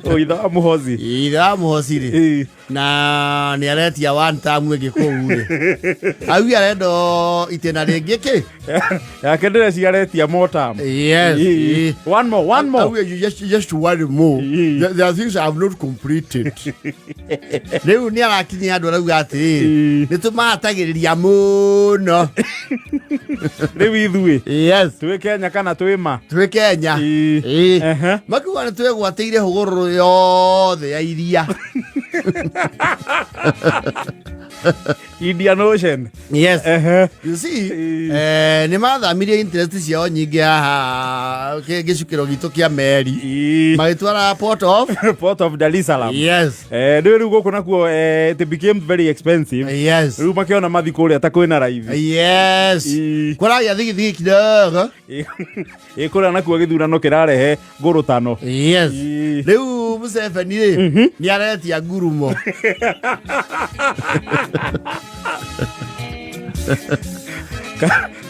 O itha muhozi. Itha muhozi ri. Na ni aretia one time ege kou ri. Au arendo itena ringi ki? Ya kendere ci aretia more time. Yes. One more. You just one more. There are things I have not completed. Leo ni arakinya andu arauga ati ni tumatagiriria muno. Leo ithui. Yes. Twi Kenya kana twi ma? Twi Kenya. Makuga ni twegwateire huguru yothe ya iria. Indian Ocean. Yes. You see, ni mathamirie interest ciao nyingi haha gicukiro gitu kia meri. Magitwara port of Dar es Salaam. Yes. Riu guku nakuo it became very expensive. Yes. Riu makiona mathi kuria ta kwina raithi. Yes. Kuragia thigi kidogo. Kuria nakuo githurano kirarehe nguru tano. Yes. Riu Museveni ri ni aretia ngurumo.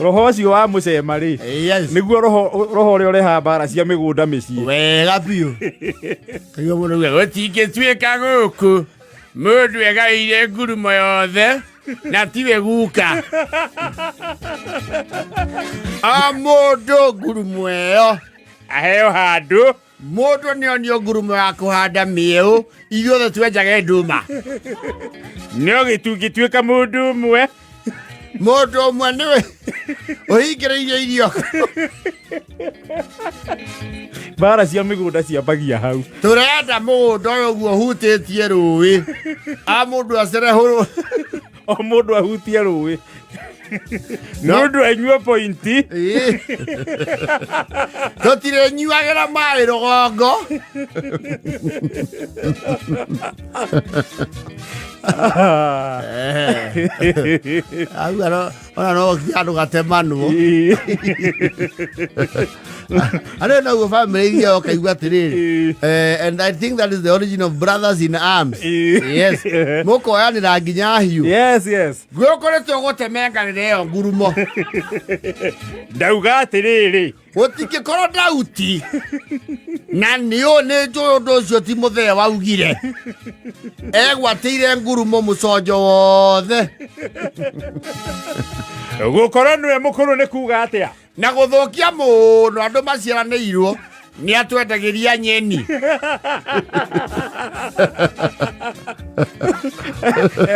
Roho ucio wa Musema ri niguo roho uri ureha mbara cia migunda micii wega biu kayo muno gutingituika guku mundu egaire ngurumo yothe na tiwe guka mundu ngurumo eyo aheo handu mundu nionio ngurumo ya kuhanda miu ithuothe twenjage nduma no gitungituika mundu mwe mundu mwe niwe uhingireirie irio bara cia migunda ciambagia hau turenda mundu uyu guo hutitie ruwi mundu acere huru mundu ahutie ruwi mundu anyua pointi tutire nyuagira mai rugongo ona no kiandu gatemanu know family okaigua tiriri and I think that is the origin of brothers in arms. Yes. Mukoyanira nginya hiu. Yes. Gukoretwo gutemenganire yo ngurumo. Ndauga atiriri utikikoro dauti na niyo ni njundo ucio ti muthee waugire egwateire ngurumo muconjo wothe gukoro niwe mukuru ni kuga atia na guthukia muno andu maciaranirwo ni atwendagiria nyeni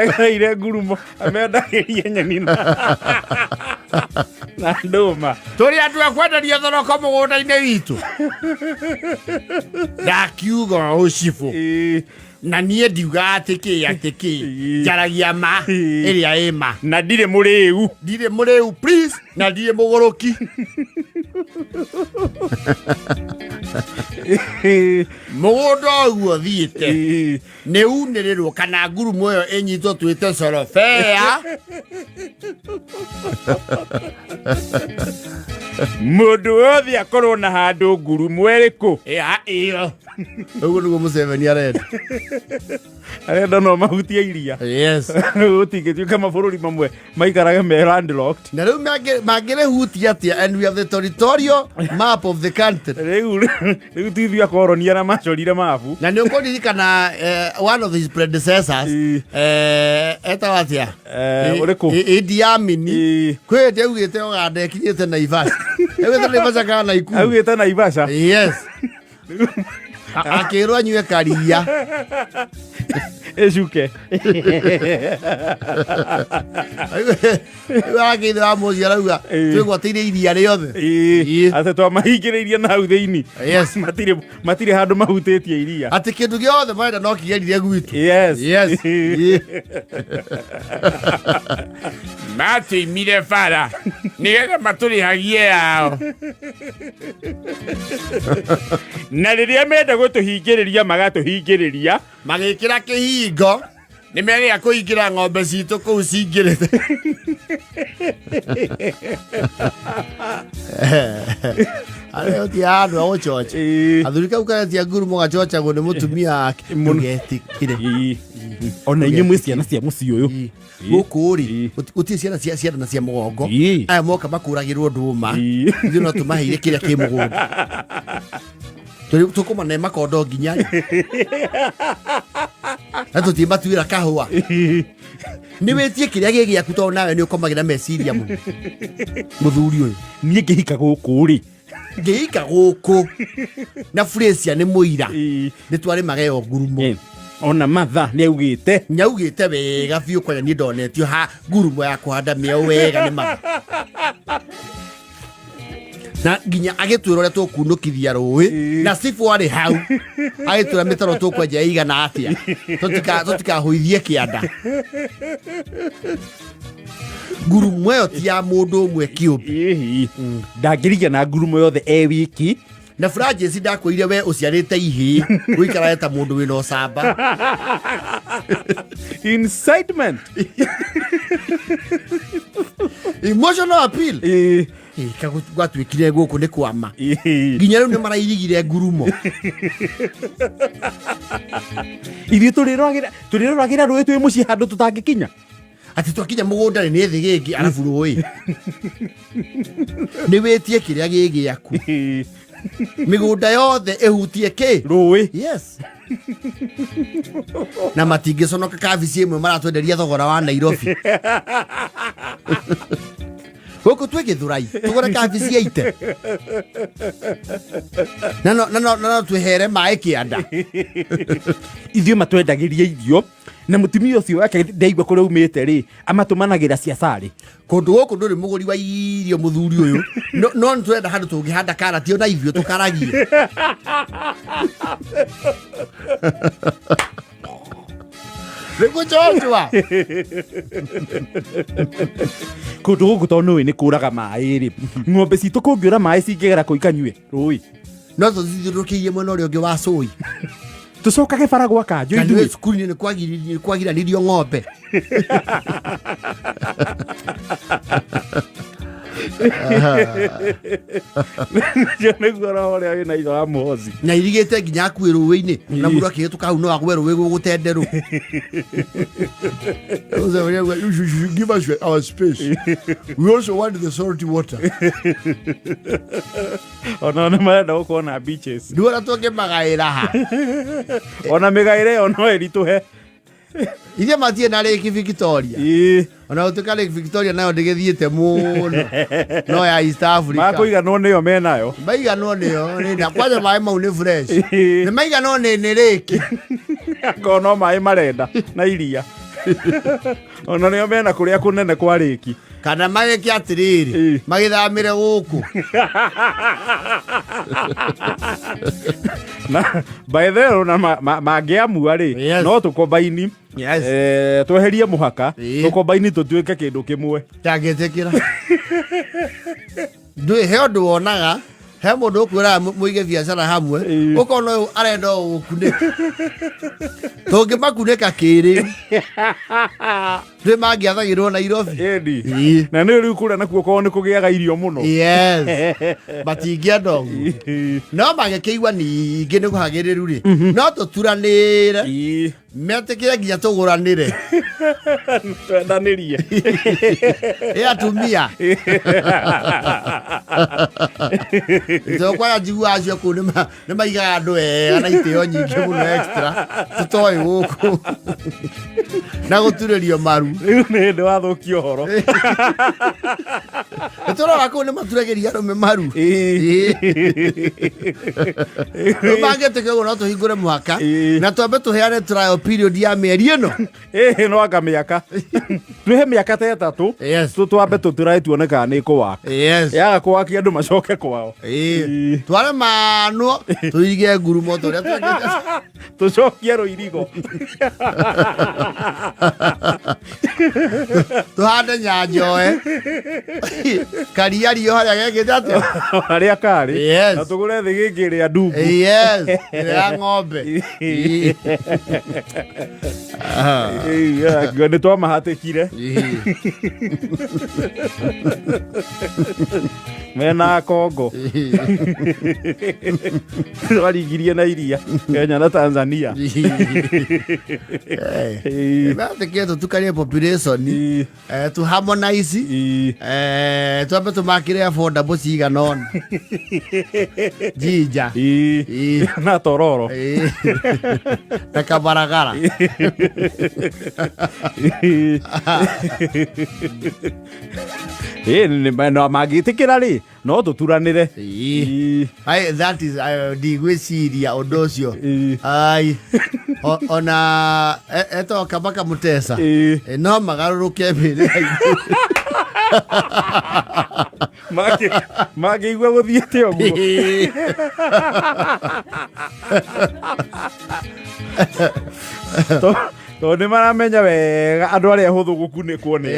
egaire ngurumo amendagiria nyeni na nduma turi andu akwenderia thoroko mugunda-ini witu ndakiuga ucibu na nie ndiuga atiki njaragia ma iria ima na ndire muriu please na ndire muguruki mugunda uguo thiite ni unirirwo kana ngurumo yo inyitwo twite corofea mundu wothe akorwo na handu ngurumo eriku iyo uguo niguo Museveni arenda no mahutia iria. Yes. Utingituika mabũrũri mamwe maikarage me landlocked. Na rĩu mangĩre hutia atia, and we have the territorial map of the country. Rĩu tithia koronia na macorire mabu. Na nĩ ũkũririkana one of his predecessors etagwo atia ũrĩkũ Idi Amin kwĩ hĩndĩ augĩte Uganda ekinyĩte Naivasha. Augĩte Naivasha kana Naikuru. Augĩte Naivasha. Yes. Akĩrwo anyue karia ejuke agĩthe wa mũciara rauga twĩgwateire iria rĩothe atĩ twamahingĩrĩirie nahau thĩinĩ. Yes. Matirĩ handũ mahutĩtie iria atĩ kĩndũ gĩothe marenda no kĩgerire gwitũ. Yes. Matũimire bara nĩgetha matũrĩhagie yao, na rĩrĩa menda gũtũhingĩrĩria magatũhingĩrĩria magĩkĩra kĩhingo nĩ merĩa kũingĩra ng'ombe citũ kũu cingĩrĩte. Arĩa ti handũ ha gũcoca athuri kau karetia ngurumo gacocagwo nĩ mũtumia wake ndũgetĩkĩre. Ona inyuĩ mwĩ ciana cia mũciĩ ũyũ gũkũ rĩ gũtirĩ ciana na cia mũgongo aya moka makũragĩrwo ndũma ithuĩ no tũmaheire kĩrĩa kĩ mũgũnda. tukuma ne makondo nginya na tutimatuira kahua ni wetie kiria gigi akuto nawe ni ukomagira meciria muthuri uyu nie ngihika guku ri ngihika guku na Fresia ni muira ni twari mageo ngurumo ona matha ni augite nyaugite wega biu kwanya ni ndonetio ha ngurumo ya kuhanda meo wega ni matha na nginya agitwira uria tukunukithia rui na sifu ari hau agitwira mitaro tukwenja igana atia tutika hoithie kianda ngurumo yo ti ya mundu umwe kiumbi ndangirigia na ngurumo yothe wiki na Francis ndakwire we uciarite ihi guikara eta mundu wina ocamba incitement emotional appeal kagwatwikire guku ni kwama nginya riu ni marairigire ngurumo ithi tuririragira rui twi muci handu tutangikinya ati twakinya mugunda ni thi gigi arabu rui ni wetie kiria gigi aku migunda yothe ehutie ki rui yes na matingiconoka kabici imwe maratwenderia thogora wa Nairobi Huko tweke thurai tugore kabici aite na twehere mai kianda ithio matwendagiria irio na mutumia ucio wake ndaigwa kuri umite ri amatumanagira ciacari kundu guku nduri muguri wa irio muthuri uyu no twenda handu tungihanda karati ona ithio tukaragie Rego Joshua kundu guku tonu ni kuraga mai ri ng'ombe citu kungiura mai cingigera kuikanyue rui no tuthirukirie mwena uria ungi wa cui tucokage bara gwa kanjo ithuĩ cukuru ni kwagiranirio ng'ombe nĩguo roho ũrĩa wĩna ithe wa Mũhozi na irigĩte nginya akuĩ rũĩ-inĩ na mũndũ akĩhĩtũka hau no agwe rũĩ gũgũtenderũ give us our space we also want the salty water ona nĩ marenda gũkorwo na beaches ndũra tũngĩmagaĩra ha ona mĩgaĩre ĩyo no ĩritũhe ithe matie na Lake Victoria ona utuka Lake Victoria nayo ndigithiite muno no ya East Africa makũiganwo nĩyo menayo maiganwo nĩyo na kwaje maĩ mau nĩ fresh nĩ maiganwo nĩ Lake ngono maĩ marenda na iria ona nĩyo mena kũrĩa kũnene kwa Lake kana magĩke atirĩrĩ magĩthamĩre gũkũ na by the way na mangĩamua rĩ no tũkombaini tweherie mũhaka tũkombaini tũtuĩke kĩndũ kĩmwe ndangĩtĩkĩra ndũĩ he ũndũ wonaga he mũndũ ũkwĩra mũige biacara hamwe ũkona ũyũ arenda gũkunĩka tũngĩmakunĩka kĩrĩ ndũĩ mangĩathagĩrwo Nairobi na nĩ rĩu kũrĩa nakuo korwo nĩ kũgĩaga irio mũno matingĩenda ũguo no mangĩkĩigua ningĩ nĩ kũhagĩrĩru rĩ no tũturanĩre metĩkĩre nginya tũgũranĩre twendanĩrie atumia tũkwaga njiguaga acio kũu nĩ maigaga andũ wega na itĩo nyingĩ mũno extra tũtoĩ gũkũ na gũturĩrio maru rĩu nĩ hĩndĩ wathũkia ũhoro nĩtũrora kũu nĩ maturagĩria arũme maru rĩu mangĩtĩkia ũguo no tũhingũre mũhaka na twambe tũheane trial period ya mĩeri ĩno no anga mĩaka twĩhe mĩaka ta ĩtatũ twambe tũtũrae tuone kana nĩ kũwaka yaga kũwakia andũ macoke kwao tware manwo tũirige ngurumo tũrĩa tũcokie rũirigo tuhande nyanjoe karia rio harĩa gegĩte atĩa harĩa karĩ na tũgũre thĩ gĩkĩ rĩa ndungu ya ng'ombe nĩ twamahatĩkire mena Kongo waringirie na iria Kenya na Tanzania Bateketo tukanie population to harmonize tuambe tumakire affordable cigana Jinja na tororo takabaragara no magitikira ri no tuturanire ai that is digwiciria undu ucio ai ona eto kabaka mutesa no magaruruke mbere magi igwe guthiete oguo to ni maramenya wega andu aria huthu gukunikwo ni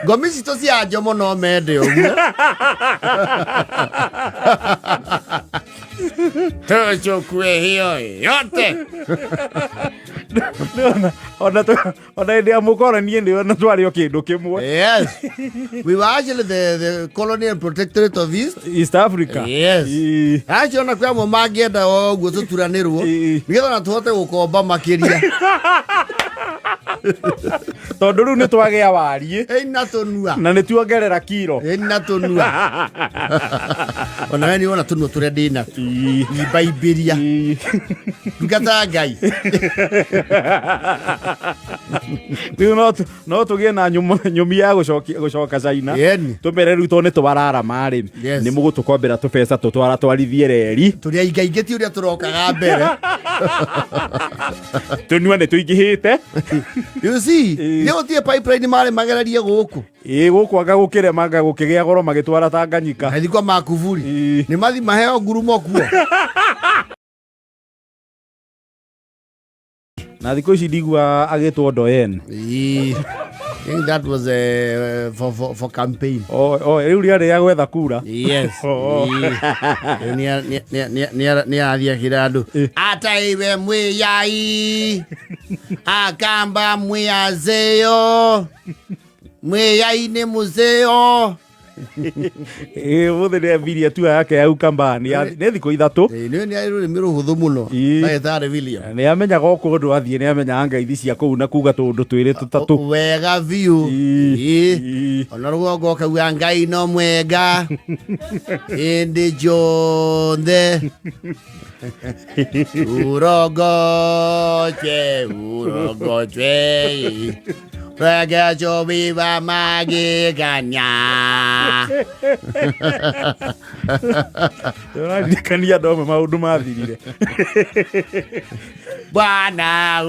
ngomi cito cia njomo no mende oguo Tocho kwe hiyo yote ona ndia mukora nie ndio na twario kindu kimwe we were actually the colonial protectorate of East Africa actually na kwa magienda oguo tuturanirwo nigetha na tuhote gukomba makiria tondu riu ni twagia warie na tunua na ni tuongerera kiro na tunua ona we ni ona tunua turia ndina ibaibiria ngata ngai riu no tugie na nyumi ya gucoka China tumere riu to ni twarara mari ni mugutukombera tubesa tutwara twarithie reri turia ingaingiti uria turokaga mbere tunua ni tuingihite you see yo tie pipeline mare magererie guku guku anga gukire manga gukigia goro magitwara Tanganyika thikwa makuvuri ni mathi maheo ngurumo kuo na thikũ ici ndigua agĩtwo Ndoyen I think that was for campaign. Riu ria ria gwetha kura. Yes. Ni athia kirandu. Ata iwe mwiyai. Akamba mwiyazeo. Mwiyai ni muzeo. Muthe ni ambirie tu yake ya ukamba ni thikũ ithatũ ni airu miru huthu muno na thare William ni amenyaga okundu athie ni amenya ngaithi cia kuu na kuga tundu twiri tutatu wega view ona rugongo kauga ngai no mwega indi jonthe urogoche Rega jo viva magiganya. Kania dome maundu mathirire. Bwana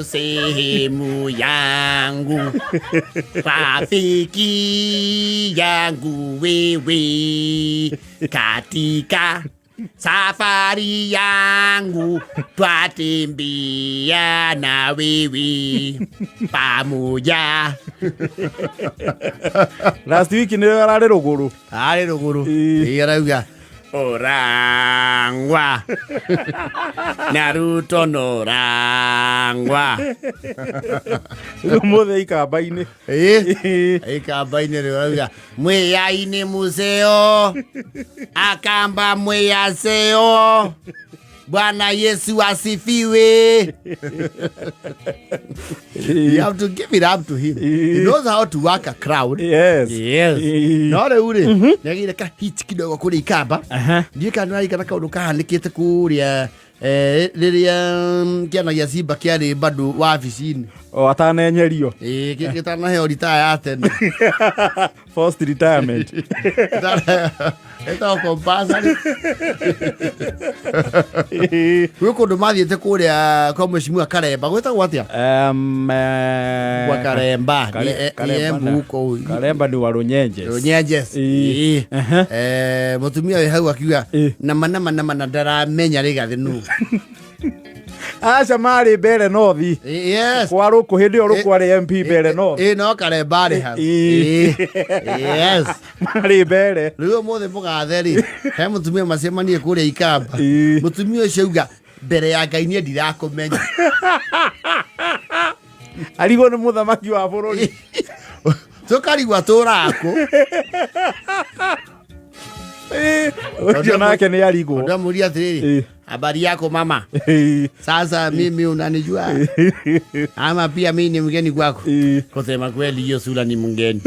sehemu yangu, rafiki yangu wewe, katika safari yangu twatembea na wewe pamoja. Last week ni arare ruguru. Ari ruguru. Arauga orangwa Naruto norangwa muthe ikamba-ini ikamba-ini arauga mwiyai-ini museo akamba mwiyaseo Bwana Yesu asifiwe. You have to give it up to him. He knows how to work a crowd. Yes. Nore ure. Nyagire ka hit kidogo kuri ikamba. Ndiye kana ikana kaundu kahanikite kuria riria kiana ya Simba kiari bado wabici-ini. Atanenyerio. Gitana he retire atene. First retirement. Ito compulsory. Wewe kundu mathiete kuria kwa mheshimiwa Karemba gwetagwo atia? Kwa Karemba ni embuko. Karemba ni wa Runyenjes. Runyenjes. Mutumia we hau akiuga nama ndaramenya rigathi nu. Acha mari mbere nothi. Yes. Kwa ruku hindi o ruku ari MP mbere nothi. No Karemba ri hau. Yes. Mari mbere. Riu muthe mugatheri. He mutumia macemanie kuria ikamba. Mutumia ucio uga mbere ya Ngai nie ndirakumenya. Arigo ni muthamaki wa bururi. Tukarigwa turako. Ojo nake ni aligo. Ndamulia tiri. Habari yako mama? Sasa mimi unanijua? Ama pia mimi ni mgeni kwako? Kusema kweli hiyo sura ni mgeni.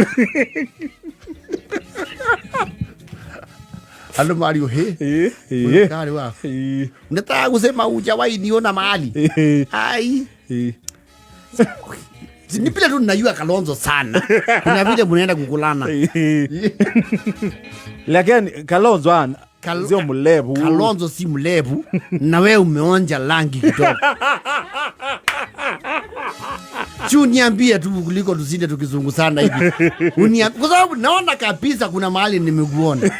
Halo Mario he. Kari wa. Unataka kusema hujawahi niona mahali? Hai. Ni pile tu ninajua Kalonzo sana. Kuna vile mnaenda kukulana. Lakini Kalonzo sio mlevu. Kalonzo si mlevu na wewe umeonja rangi kidogo. Niambie tu kuliko tusinde tukizungu sana hivi. Kwa sababu naona kabisa kuna mahali nimekuona.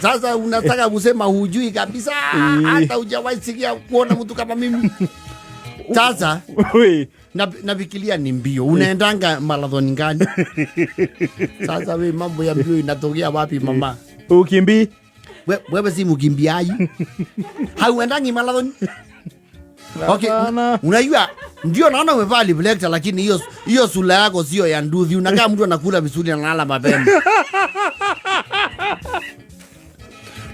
Sasa unataka kusema hujui kabisa hata hujawahi sikia kuona mtu kama mimi. Sasa nafikiria ni mbio. Unaendanga marathon gani? Sasa wewe mambo ya mbio inatokea wapi mama? Ukimbi? Wewe si mkimbiaji. Hauendangi marathon? Okay, unajua ndio naona umevaa reflector lakini hiyo sura yako sio ya nduthi. Unakaa mtu anakula vizuri na analala mapema.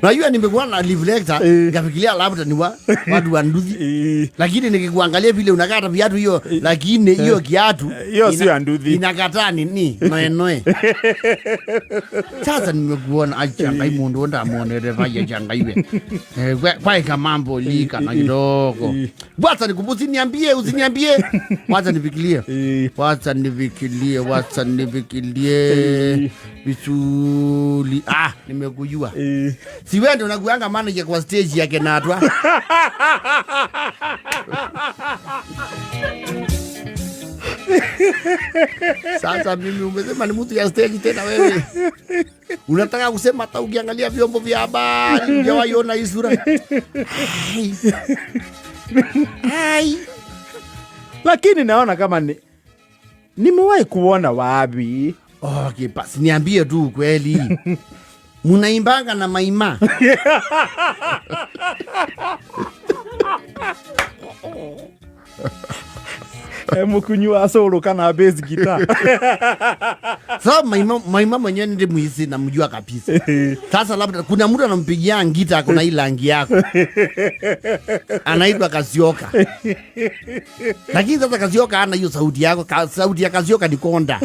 Unajua nimekuwa na reflector nikafikiria labda ni watu wa nduthi. Lakini nikikuangalia vile unakata viatu hiyo lakini hiyo kiatu hiyo sio ya nduthi. Inakataa nini? Noe. Sasa nimekuona achanga imundu onda muonere vaya changa iwe. Kwa mambo lika na kidogo. Bwana nikubusi niambie usiniambie. Wacha nifikirie. Bisuli. Nimekujua. Si wewe ndio unakuanga manager kwa stage yake na atwa. Sasa mimi umesema ni mtu ya stage tena wewe. Unataka kusema hata ukiangalia vyombo vya habari hujaiona hii sura. Hai. Lakini naona kama nimewahi kuona wapi. Okay, basi niambie tu kweli. Munaimbanga na maima. Mukunywa solo kana bass guitar. Sasa maima mwenyewe ndiye muhisi na mjua kabisa. Sasa labda kuna mtu anampigia ngita kuna ile rangi yako. Anaitwa Kasioka. Lakini sasa Kasioka hana hiyo sauti yako. Sauti ya Kasioka ni konda.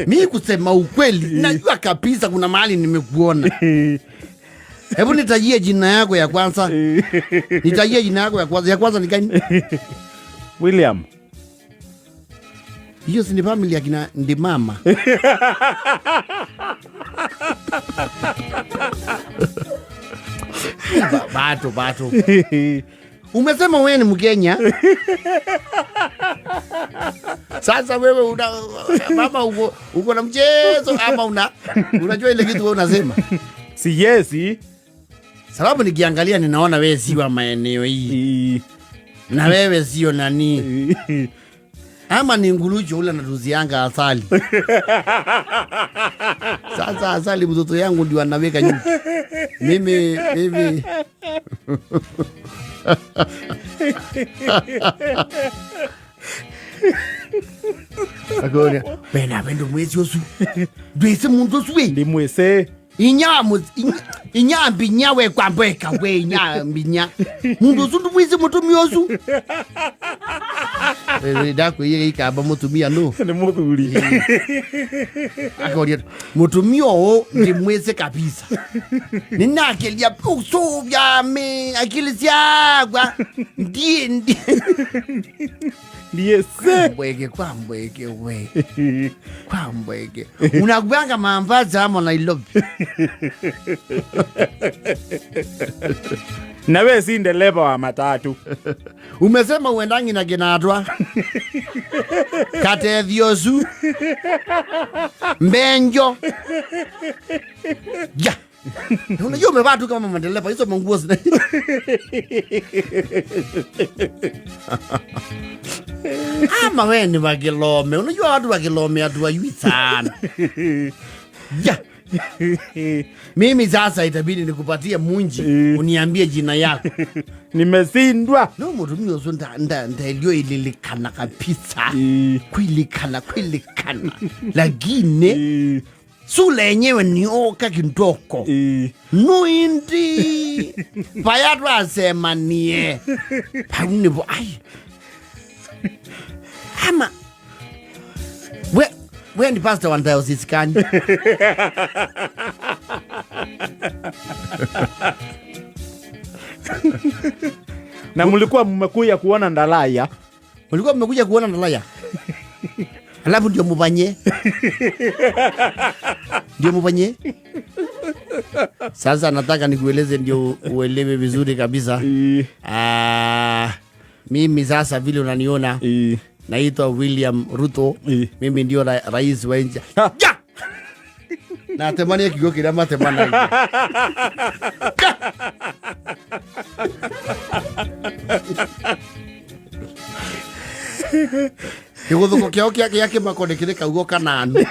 Mimi kusema ukweli najua kabisa kuna mahali nimekuona. Hebu nitajie jina yako ya kwanza. Nitajie jina yako ya kwanza. Ya kwanza ni gani? William. Hiyo si ni family akina ndi mama. Bato. Umesema wewe ni Mkenya? Sasa wewe mama uko na mchezo ama unajua ile kitu wewe unasema? Si yesi. Sababu nikiangalia ninaona wewe si wa maeneo hii. Na wewe sio nani. Ama ni ngulucho ule anatuzianga asali. Sasa asali mtoto yangu ndio anaweka nyuki. Mimi Agora, bena vendo mwezi osu. Dwese muntu osu ndi mwese. Inyambi nyawe kwambeka we inyambi nya. Muntu osu ndumwezi Mùtumia osu. Dako yeye ikaba Mùtumia no. Ni muthuri. Agora, Mùtumia o ndi mweze kabisa. Nina akili ya uso vya me akili siagwa. Ndi. Ndiese. Kwambweke we. Kwambweke. Unagwanga mamvaza ama Nairobi. Na wewe si ndereva wa matatu. Umesema uendangi na Genatwa. Katethiosu. Mbenjo. Ya. Unajua umevaa tu kama mandereva hizo manguo zina. Ama wewe ni wa Kilome. Unajua watu wa Kilome hatuwajui sana. Ya. Mimi sasa itabidi nikupatie munji uniambie jina yako. Nimesindwa. No Mùtumia Ùta ndio ililikana kabisa. Kwilikana. Lakini sule yenyewe ni oka kindoko. No indi. Payatu Acemanìtie. Panibo ai. Ama we ni pastor wa diocese kani? Na mlikuwa mmekuja kuona ndalaya? Mlikuwa mmekuja kuona ndalaya? Alafu ndio mubanye? Ndio mubanye? Sasa nataka nikueleze ndio uelewe vizuri kabisa. Mimi sasa vile unaniona naitwa William Ruto. Mimi ndio rais wa nchi. Ja! Na temania kigo kila matemana. Kiguthuko kiao yake makondekire kaugo kananu.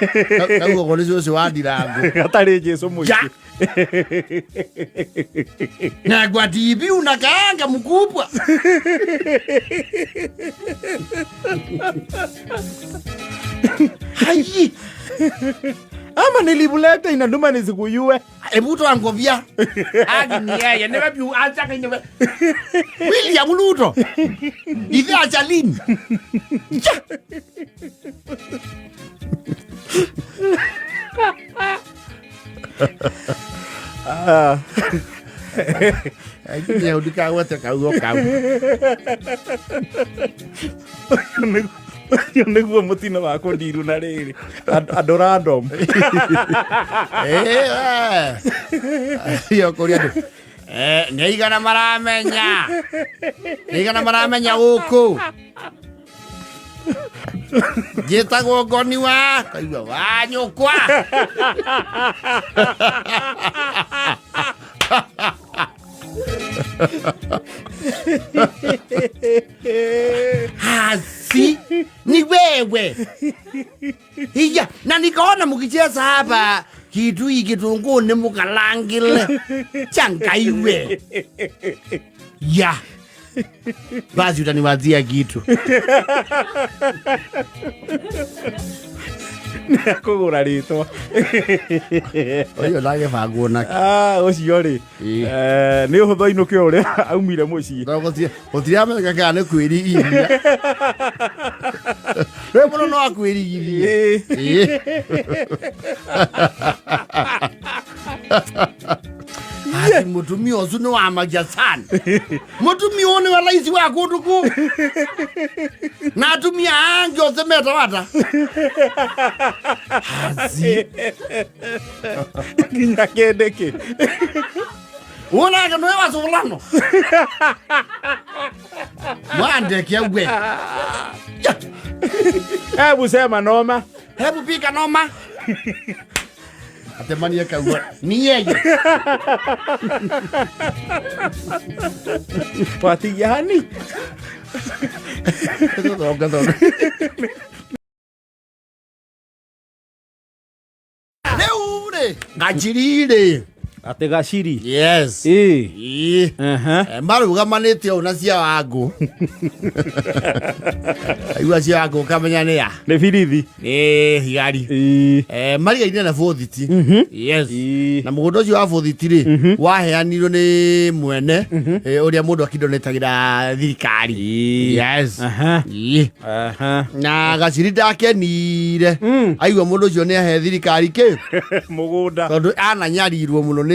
Kaugo kolezo se wadirango. Atari Jesu muici. Na kwa TV unakaanga mkubwa. Hai. Ama nilibuleta inaduma nisikuyue. Ebuto angovia. Agi ni yeye never be acha never. William Ruto. Ithi achalini. Ai ya udika wote kaugo kau. Niguo mutino wako ndiru na riri adorandom. Yo koria ndu. Neigana maramenya guku. Jetagwo Ngoni wa kaigua wa nyukwa. Hasi ni wewe. Hiya na nikaona mkicheza hapa kitu hiki kitunguu ni mukalangile. Changaiwe. Ya. Basi utaniwazia kitu. Kugura ritwa. Oyo lage fagona. Ucio ri. Ni uhutho inuke uria aumire mucii. Otiramenya kana kwirigiria. We muno no akwirigiria. Ati Mùtumia Ùta ni wa majasani. Mùtumia one wa laisi wa kutuku. Na atumia angi osemeta wata. Hazi. Kinya kendeke. Una ke no wa solano. Mwande kiawe. Hebu sema noma. Hebu pika noma. Acemanìtie kaua. Ni yeye. Pati yani. Leure. Gachiru. Ate Gachiri. Yes. Maru gamanite ona cia wangu. Aiwa cia wangu kamenya ni ya. Ni birithi. Higari. Mari ine na borithi. Yes. Na mugondo ucio wa borithi ri waheanirwo ni mwene uria mundu akindonetagira thirikari. Yes. Na Gachiru ndakenire. Aiwa mundu ucio ni ahe thirikari ki mugunda. Tondu ananyarirwo muno ni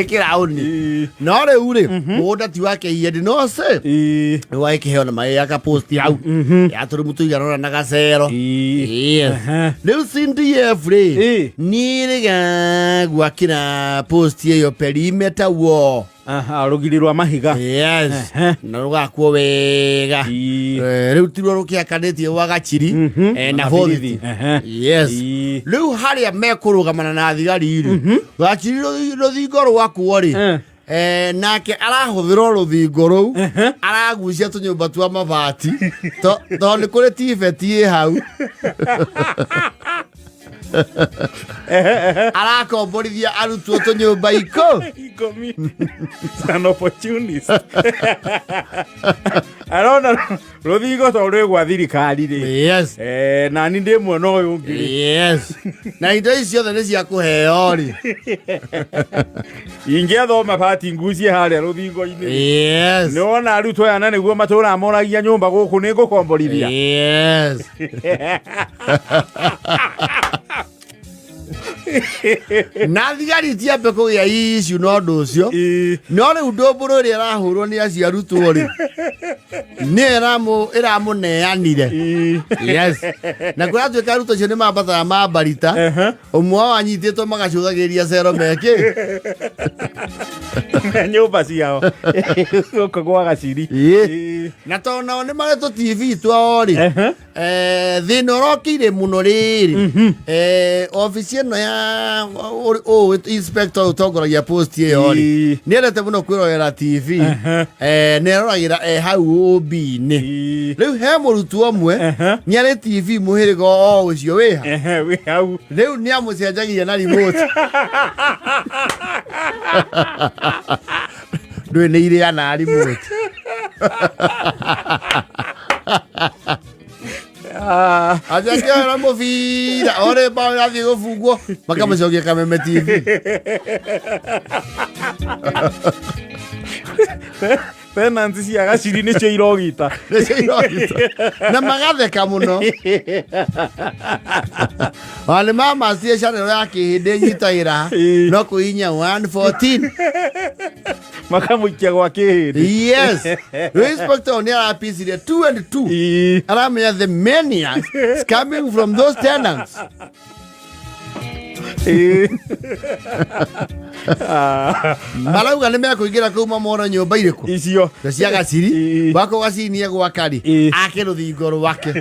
kirauni. No riu ri mugunda ti wake yendi no se. Wa ikiheo na mai aka post hau. Ya turu mutu igarora na gacero. Riu CDF ri ni riga gwakira post iyo perimeter wall. Rugirirwa mahiga. Yes. Na rugakuo wega. Riu tirwo rukiakanitie wa Gachiru na borithi. Yes. Riu haria mekurugamana na thigari ri. Gachiru ruthingo rwakuo ri. Nake arahuthira ruthingo ruu aragucia tunyumba twa mabati to ni kuri tifeti hau. arakomborithia arutwo tunyumba iko ikomi an opportunist arona ruthingo to rwe gwa thirikari ri yes na ni ndi mwe no yungi yes na indo icio the ni cia kuheo ri ingiathoma pati ngucie haria ruthingo-ini yes ni wona arutwo aya na niguo matura moragia nyumba guku ni ngukomborithia yes na thigari tiambe kugia icio no ndu ucio no riu ndumburu ria rahurwo ni aciarutwo ri ni iramuneanire yes na kuria tuika arutwo cio ni mambataga mambarita umwe wao anyititwo magacuthagiria cero meki nyumba ciao guku gwa Gachiri na to nao ni mareto TV twao ri thina urokire muno riri ofisi ino ya inspector utongoragia post iyo ri ni erete muno kwirorera TV ni eroragira hau OB-ini riu he murutwo umwe ni ari TV muhirigo o ucio wiha wi hau riu ni amucenjagia na remote ndui ni ire ana remote ajakera muvira ore ba yathi gufungwo makamucokia kameme TV tenanti cia Gachiri ni cio irogita na magatheka muno wale mama cia channel ya kihinde nyitaira no kuinya 114 makamuikia gwa kihindi yes inspector ni arapicire 2 and 2 aramenya the maniacs coming from those tenants marauga nä mekuingira kå mamona nyåmba irä kå icio cia Gachiri wako gacinie gwakari akä rå thingo rwake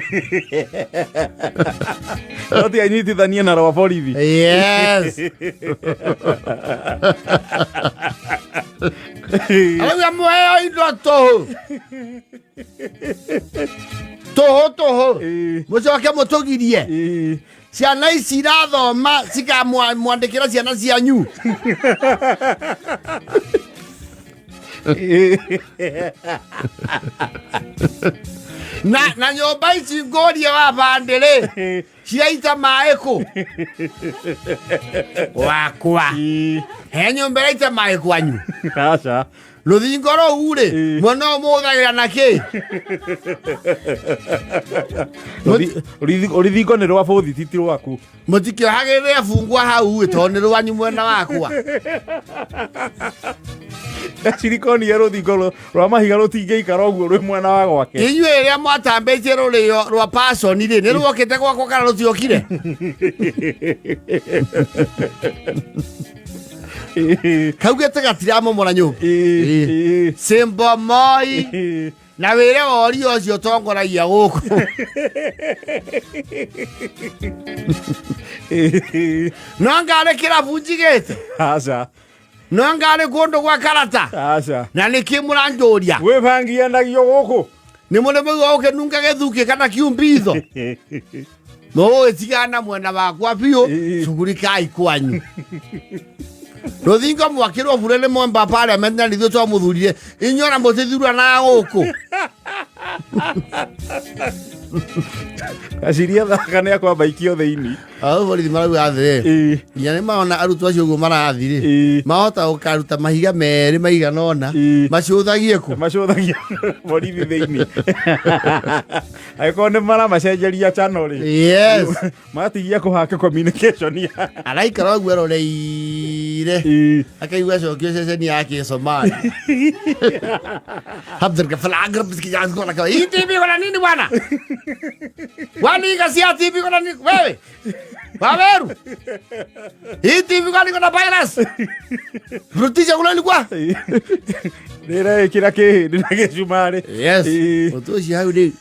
no ti anyitithanie na rwa borithi yes arauga muheo indo tåhå må coke må tå girie ciana ici irathoma cikamwandä ra ciana cianyu na nyumba ici ngorie wa bandä rä ciaita maä kå wakwa he nyumba iraita maä kwanyu aca rå thingo rå u rä mwana å må thagä ra na kä ruthingo nä rwa båthi titi rwaku må tikä ohagä rä abungwa hau tondå nä rwanyu mwena wakwa Gachiri-konie ruthingo rwa mahiga rutingä ikara å guo rwä mwena wa gwake inyuä rä a mwatambä tie rå rä o rwa pasoni rä nä rwokä te gwakwa kana rå tiokire kaugä te gatiramomora nyå simbo moi na wä re wori å cio tongoragia gå kå no ngarä kä rabu njigä te aca no ngarä kå ndå gwa karata aca na nä kä må ranjå ria gwä bangianagio gå kå nä må rä må gå kä nunga gä thukä kana kiumbitho no gä tigana mwena wakwa biå cugurikai kwanyu rå thingo mwakä rwo bure nä momba parliament na nithuä twa må thurire inyuona må tä thurana gå kå Gachiri athaka nä akwambaikio thä-inĩ borithi marauga athä nginya nä maona arutwo acio guo marathi rä mahota gå karuta mahiga merä maiganona macåthagie kå macåthagia borithi thä-inĩ angĩkorwo nĩ maramacenjeria channel rĩ matigia kå hake communication araikara ũguo eroreire akaigua acokio ceceni ya Kĩsomali hii TV kuna nini bwana? Waniga cia TV kuna nini wewe? Waweru. Hii TV kuna virus. Rutisha kuna likuwa? Nira kira kihindi na gicumari. Yes. Otoshi hau ni.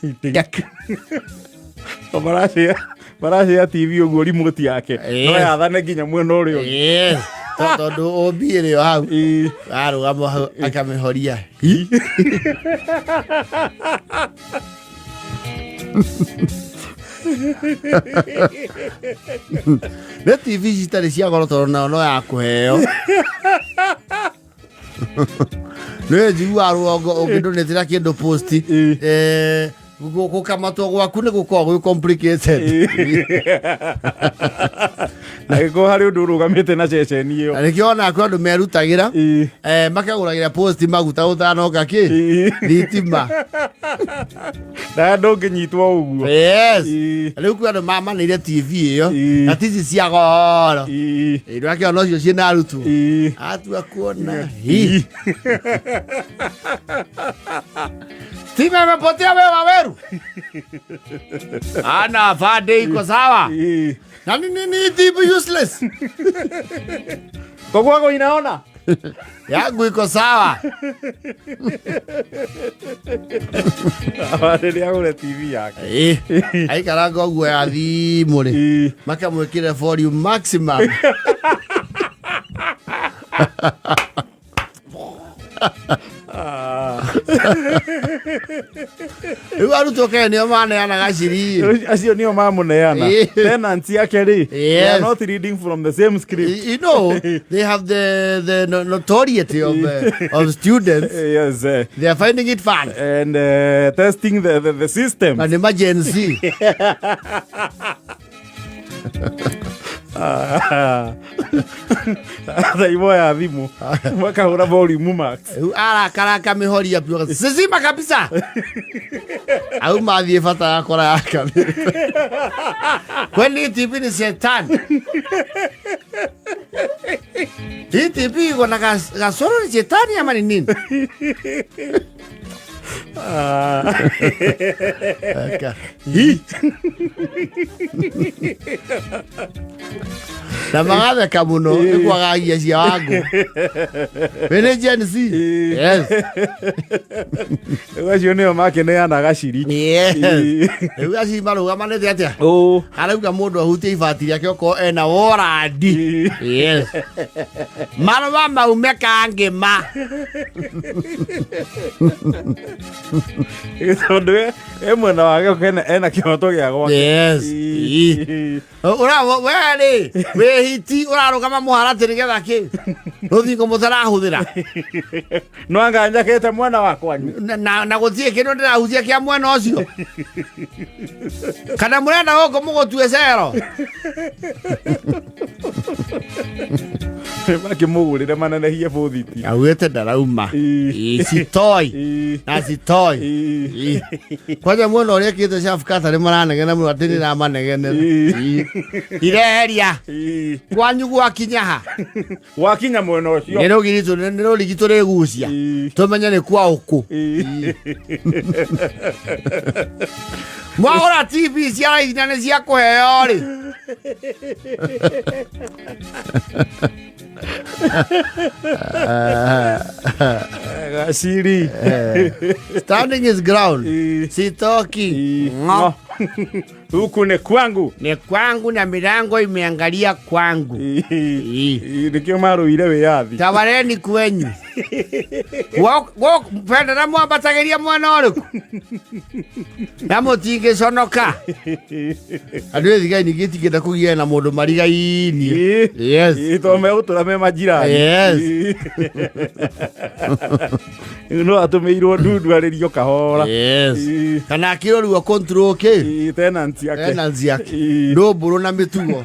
Baracia TV uguo remote yake. No yathane nginya mwena urio. Yes. Tondu ombire yo hau. Arugama hau akamehoria. nä TV citarä cia goro tondå nao no ya kå heo nä njiguaga rwongo å ngä ndå nä tä ra kä ndå posti gå kamatwo gwaku nä gå korwo gwä complicated na gä korwo harä å ndå å rå gamä te na ceceni ä yo nä kä ona kwä andå merutagä ra makagå ragä ra posti maguta å tanoka kä thitima na ndå ngä nyitwo å guo rä u kwä andå mamanä ire TV ä yo na tici cia goro rä akä ona å cio ciä na arutwo atua kuona Stima imepotea wewe Waweru. Ana fade iko sawa. Na nini tibu useless. Kwa kwako inaona? Yangu iko sawa. Awale agure TV yake. Aikaraga ogwo ya thimu ri. Makamwikire volume maximum. Ruto Kugega nio maneana Gachiru. Acio nio mamuneana. Tenants yake ri. They are not reading from the same script. You know, they have the notoriety of students. Yes. They are finding it fun. And testing the system. An emergency. Thaibo ya thimu makahura volume max karaka mihoria pio sisima kabisa au mathie bata yakora yaka kwani TV ni shetani TV gona gasoro ni shetani ama ni nini na magatheka muno nä kwagagia cia wangu wene Gen Z acio nä o makeneana Gachiru rä u Gachiru marå gamanete atä arauga må ndå ahutie ibati rä ake okorwo ena worandi marå maume kangä ma tondå mwena wake ena kä hoto gä a gwake werä wä hiti å rarå gama må haratä nä getha kä rå thingo må tarahå thä ra no anga njakete mwena wakwanyu na gå tiä kä ndå ndä rahutia kä a mwena å cio kana må renda gå kå må gå tue cero makä må gå rä re manenehie båthiti augä te ndarauma citoi na citoi kwanja mwena å rä a kä te cafukata nä maranegene må no atä nä ramanegenera ireheria kwanyu gwakinya ha wakinya mwena å cio nä rå rigitå rä gucia tå menye nä kwa å kå mwagå ra TV cia raithina nä cia kå heo rä Gachiru standing his ground sitoki huku ni kwangu na milango imeangalia kwangu nikio maruire wiyathi tabareni kwenyu penda na mwambatagiria mwena ũrĩkũ na mũtingĩconoka andũ ethigai nĩgĩtigĩte kũgia na mũndũ marigainie tome ũtũra me majirani no atũmĩirwo ndundu arĩrio kahora kana akĩrorua control kĩ tenants yake ndũmbũrũ na mĩtugo